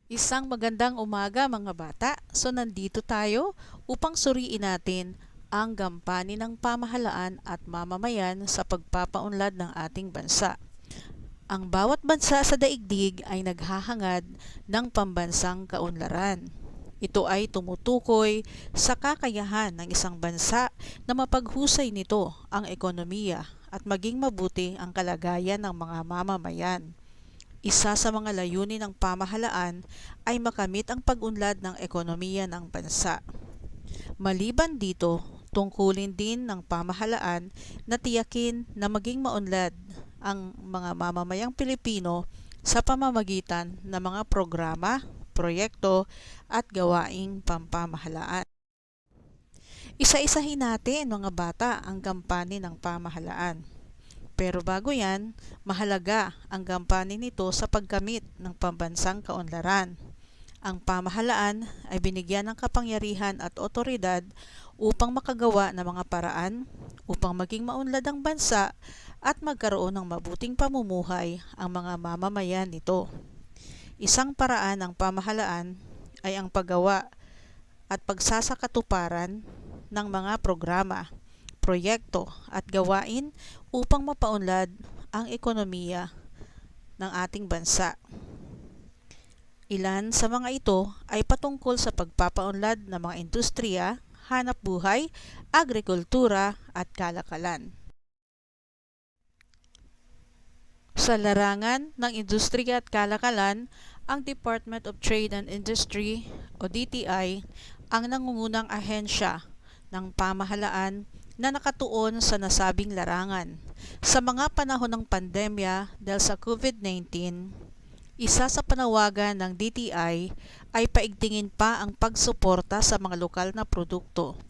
Isang magandang umaga mga bata. So nandito tayo upang suriin natin ang gampanin ng pamahalaan at mamamayan sa pagpapaunlad ng ating bansa. Ang bawat bansa sa daigdig ay naghahangad ng pambansang kaunlaran. Ito ay tumutukoy sa kakayahan ng isang bansa na mapaghusay nito ang ekonomiya at maging mabuti ang kalagayan ng mga mamamayan. Isa sa mga layunin ng pamahalaan ay makamit ang pag-unlad ng ekonomiya ng bansa. Maliban dito, tungkulin din ng pamahalaan na tiyakin na maging maunlad ang mga mamamayang Pilipino sa pamamagitan ng mga programa, proyekto at gawaing pampamahalaan. Isa-isahin natin mga bata ang gampanin ng pamahalaan. Pero bago yan, mahalaga ang gampanin nito sa pagkamit ng pambansang kaunlaran. Ang pamahalaan ay binigyan ng kapangyarihan at otoridad upang makagawa ng mga paraan upang maging maunlad ang bansa at magkaroon ng mabuting pamumuhay ang mga mamamayan nito. Isang paraan ng pamahalaan ay ang paggawa at pagsasakatuparan ng mga programa, proyekto at gawain upang mapaunlad ang ekonomiya ng ating bansa. Ilan sa mga ito ay patungkol sa pagpapaunlad ng mga industriya, hanap buhay, agrikultura at kalakalan. Sa larangan ng industriya at kalakalan, ang Department of Trade and Industry o DTI ang nangungunang ahensya ng pamahalaan na nakatuon sa nasabing larangan. Sa mga panahon ng pandemya dahil sa COVID-19, isa sa panawagan ng DTI ay paigtingin pa ang pagsuporta sa mga lokal na produkto.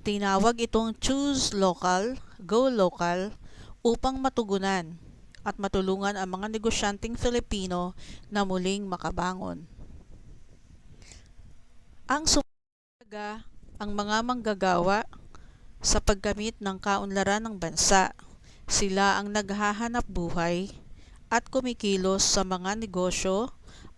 Tinawag itong Choose Local, Go Local upang matugunan at matulungan ang mga negosyanteng Filipino na muling makabangon. Ang sumaga ang mga manggagawa sa paggamit ng kaunlaran ng bansa. Sila ang naghahanap buhay at kumikilos sa mga negosyo,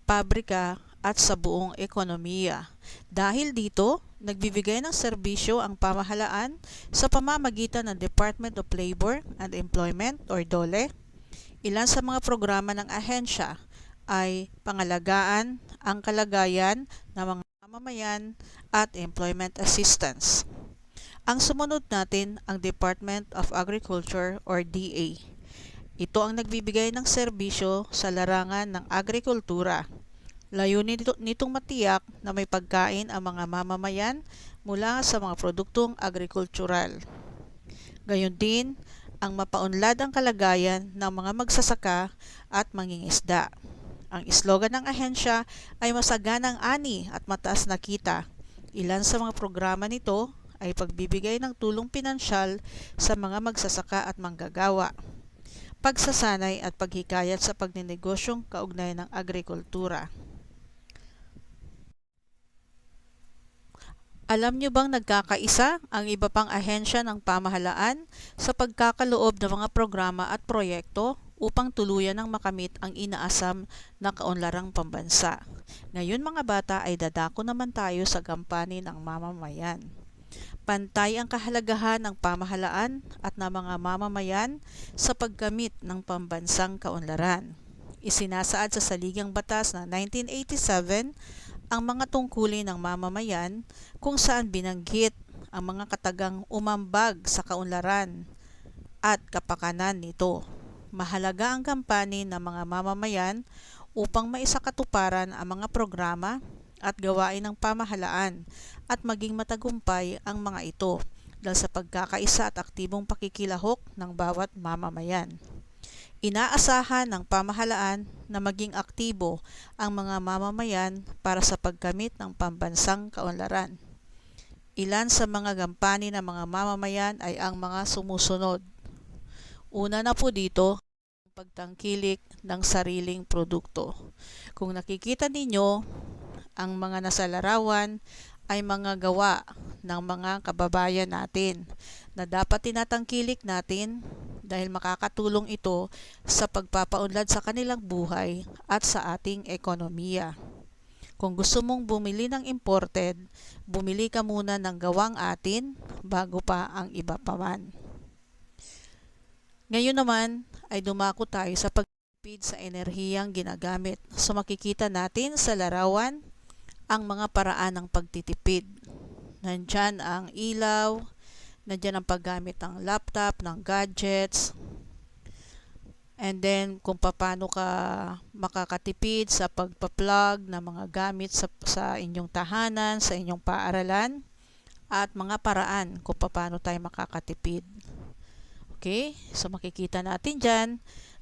pabrika at sa buong ekonomiya. Dahil dito, nagbibigay ng serbisyo ang pamahalaan sa pamamagitan ng Department of Labor and Employment or DOLE. Ilan sa mga programa ng ahensya ay pangalagaan ang kalagayan ng mga mamamayan at employment assistance. Ang sumunod natin ang Department of Agriculture or DA. Ito ang nagbibigay ng serbisyo sa larangan ng agrikultura. Layunin nitong matiyak na may pagkain ang mga mamamayan mula sa mga produktong agrikultural. Gayon din, ang mapaunlad ang kalagayan ng mga magsasaka at mangingisda. Ang slogan ng ahensya ay masaganang ani at mataas na kita. Ilan sa mga programa nito ay pagbibigay ng tulong pinansyal sa mga magsasaka at manggagawa, pagsasanay at paghikayat sa pagnenegosyong kaugnay ng agrikultura. Alam nyo bang nagkakaisa ang iba pang ahensya ng pamahalaan sa pagkakaloob ng mga programa at proyekto upang tuluyan ng makamit ang inaasam na kaunlarang pambansa? Ngayon mga bata ay dadako naman tayo sa gampanin ng mamamayan. Pantay ang kahalagahan ng pamahalaan at ng mga mamamayan sa paggamit ng pambansang kaunlaran. Isinasaad sa Saligang Batas na 1987 ang mga tungkulin ng mamamayan kung saan binanggit ang mga katagang umambag sa kaunlaran at kapakanan nito. Mahalaga ang gampanin ng mga mamamayan upang maisakatuparan ang mga programa at gawain ng pamahalaan at maging matagumpay ang mga ito dahil sa pagkakaisa at aktibong pakikilahok ng bawat mamamayan. Inaasahan ng pamahalaan na maging aktibo ang mga mamamayan para sa pagkamit ng pambansang kaunlaran. Ilan sa mga gampanin ng mga mamamayan ay ang mga sumusunod. Una na po dito, ang pagtangkilik ng sariling produkto. Kung nakikita ninyo, ang mga nasa larawan ay mga gawa ng mga kababayan natin na dapat tinatangkilik natin dahil makakatulong ito sa pagpapaunlad sa kanilang buhay at sa ating ekonomiya. Kung gusto mong bumili ng imported, bumili ka muna ng gawang atin bago pa ang iba pa man. Ngayon naman ay dumako tayo sa pagtipid sa enerhiyang ginagamit. So makikita natin sa larawan ang mga paraan ng pagtitipid. Nandyan ang ilaw, nandyan ang paggamit ng laptop, ng gadgets, and then kung paano ka makakatipid sa pagpa-plug ng mga gamit sa inyong tahanan, sa inyong paaralan, at mga paraan kung paano tayo makakatipid. Okay? So makikita natin dyan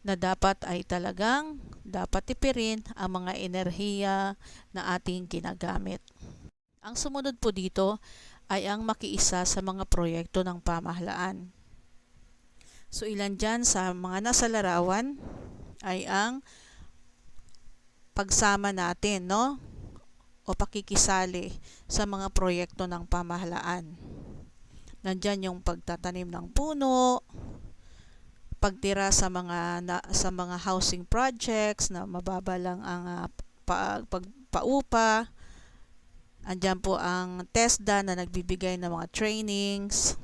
na dapat ay talagang dapat tipirin ang mga enerhiya na ating ginagamit. Ang sumunod po dito ay ang makiisa sa mga proyekto ng pamahalaan. So ilan dyan sa mga nasa larawan ay ang pagsama natin, no? O pakikisali sa mga proyekto ng pamahalaan. Nandyan yung pagtatanim ng puno, pagtira sa mga housing projects na mababa lang ang pagpaupa. Andyan po ang TESDA na nagbibigay ng mga trainings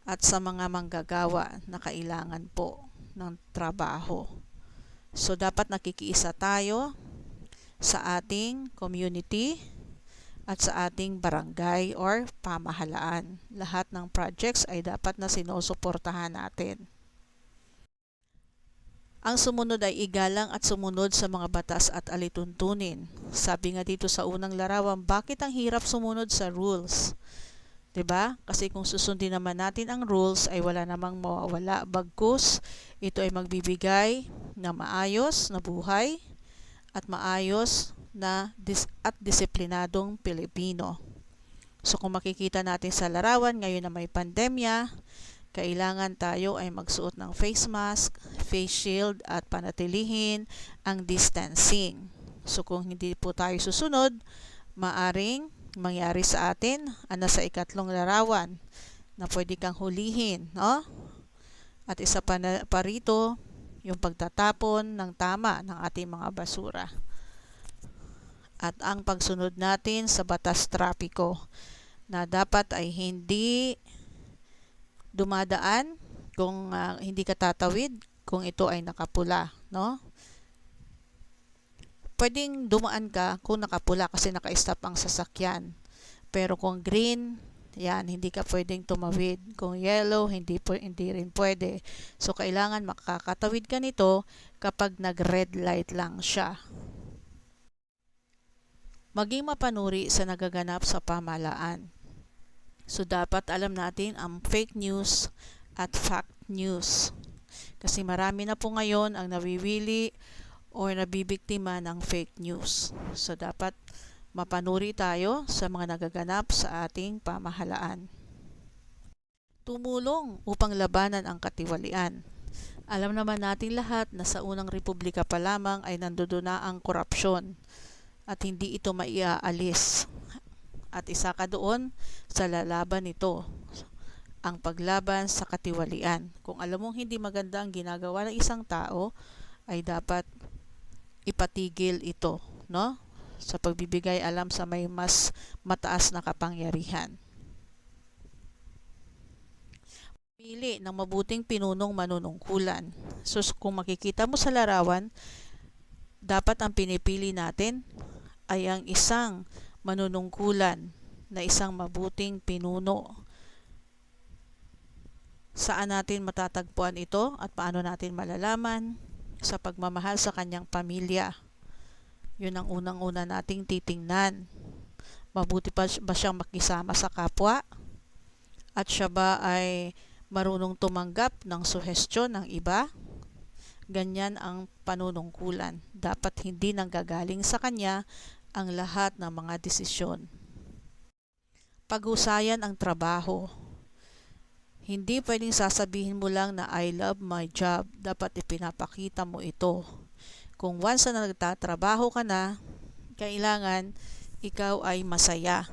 at sa mga manggagawa na kailangan po ng trabaho. So dapat nakikiisa tayo sa ating community at sa ating barangay or pamahalaan. Lahat ng projects ay dapat na sinusuportahan natin. Ang sumunod ay igalang at sumunod sa mga batas at alituntunin. Sabi nga dito sa unang larawan, bakit ang hirap sumunod sa rules? 'Di ba? Kasi kung susundin naman natin ang rules ay wala namang mawawala. Bagkus, ito ay magbibigay ng maayos na buhay at maayos na at disiplinadong Pilipino. So kung makikita natin sa larawan, ngayon na may pandemya, kailangan tayo ay magsuot ng face mask, face shield at panatilihin ang distancing. So kung hindi po tayo susunod, maaring mangyari sa atin ang nasa ikatlong larawan na pwede kang hulihin, no? At isa pa rito, yung pagtatapon ng tama ng ating mga basura. At ang pagsunod natin sa batas trapiko na dapat ay hindi dumadaan kung hindi ka tatawid kung ito ay nakapula, no? Pwedeng dumaan ka kung nakapula kasi naka-stop ang sasakyan. Pero kung green, yan, hindi ka pwedeng tumawid. Kung yellow, hindi rin pwede. So kailangan makakatawid ka nito kapag nag-red light lang siya. Maging mapanuri sa nagaganap sa pamahalaan. So dapat alam natin ang fake news at fact news. Kasi marami na po ngayon ang nawiwili o nabibiktima ng fake news. So dapat mapanuri tayo sa mga nagaganap sa ating pamahalaan. Tumulong upang labanan ang katiwalian. Alam naman natin lahat na sa unang republika pa lamang ay nandoon na ang korupsyon at hindi ito maiaalis. At isa ka doon sa lalaban nito, ang paglaban sa katiwalian. Kung alam mong hindi maganda ang ginagawa ng isang tao, ay dapat ipatigil ito, no? Sa pagbibigay alam sa may mas mataas na kapangyarihan. Pili ng mabuting pinunong manunungkulan. So kung makikita mo sa larawan, dapat ang pinipili natin ay ang isang manunungkulan na isang mabuting pinuno. Saan natin matatagpuan ito at paano natin malalaman? Sa pagmamahal sa kanyang pamilya. Yun ang unang-una nating titingnan. Mabuti ba siyang makisama sa kapwa? At siya ba ay marunong tumanggap ng suhestyon ng iba? Ganyan ang panunungkulan. Dapat hindi nanggagaling sa kanya ang lahat ng mga desisyon. Paghusayan ang trabaho. Hindi pwedeng sasabihin mo lang na I love my job. Dapat ipinapakita mo ito. Kung once na nagtatrabaho ka na, kailangan ikaw ay masaya.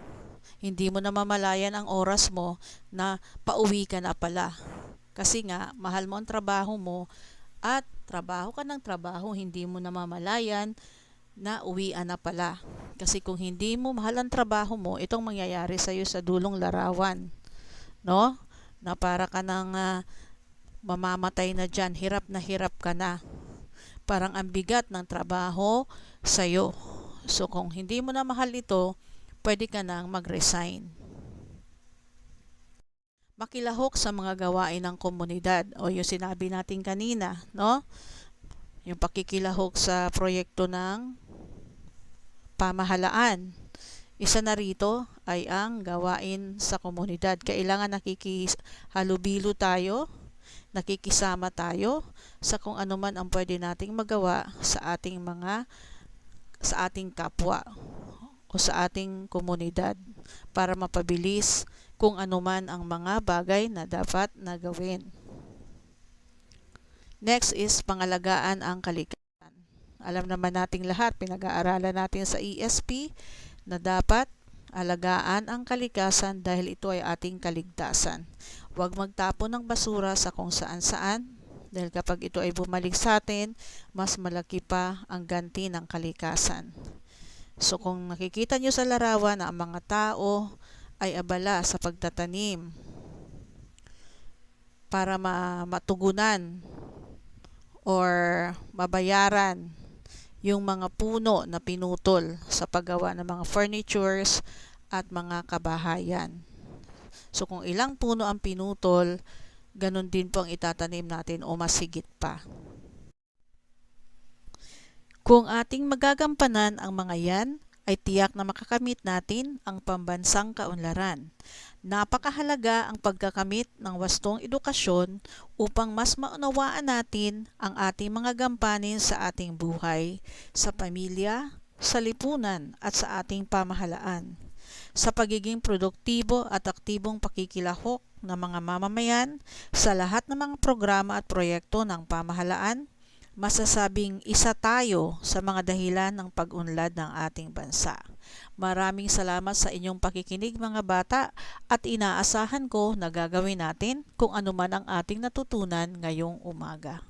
Hindi mo na mamalayan ang oras mo na pauwi ka na pala. Kasi nga, mahal mo ang trabaho mo at trabaho ka ng trabaho, hindi mo na mamalayan na uwian na pala. Kasi kung hindi mo mahal ang trabaho mo, itong mangyayari sa iyo sa dulong larawan, no? Na para ka nang mamamatay na diyan, hirap ka na. Parang ang bigat ng trabaho sa iyo. So kung hindi mo na mahal ito, pwede ka nang mag-resign. Makilahok sa mga gawain ng komunidad o yung sinabi natin kanina, no? Yung pakikilahok sa proyekto ng pamahalaan. Isa na rito ay ang gawain sa komunidad. Kailangan nakikihalubilo tayo, nakikisama tayo sa kung ano man ang pwede nating magawa sa ating kapwa o sa ating komunidad para mapabilis kung ano man ang mga bagay na dapat na gawin. Next is pangalagaan ang kalikasan. Alam naman nating lahat, pinag-aaralan natin sa ESP na dapat alagaan ang kalikasan dahil ito ay ating kaligtasan. Huwag magtapon ng basura sa kung saan-saan dahil kapag ito ay bumalik sa atin, mas malaki pa ang ganti ng kalikasan. So kung nakikita nyo sa larawan na ang mga tao ay abala sa pagtatanim para matugunan or mabayaran yung mga puno na pinutol sa paggawa ng mga furnitures at mga kabahayan. So kung ilang puno ang pinutol, ganun din po ang itatanim natin o mas higit pa. Kung ating magagampanan ang mga yan, ay tiyak na makakamit natin ang pambansang kaunlaran. Napakahalaga ang pagkakamit ng wastong edukasyon upang mas maunawaan natin ang ating mga gampanin sa ating buhay, sa pamilya, sa lipunan at sa ating pamahalaan. Sa pagiging produktibo at aktibong pakikilahok ng mga mamamayan sa lahat ng mga programa at proyekto ng pamahalaan, masasabing isa tayo sa mga dahilan ng pag-unlad ng ating bansa. Maraming salamat sa inyong pakikinig mga bata at inaasahan ko na gagawin natin kung ano man ang ating natutunan ngayong umaga.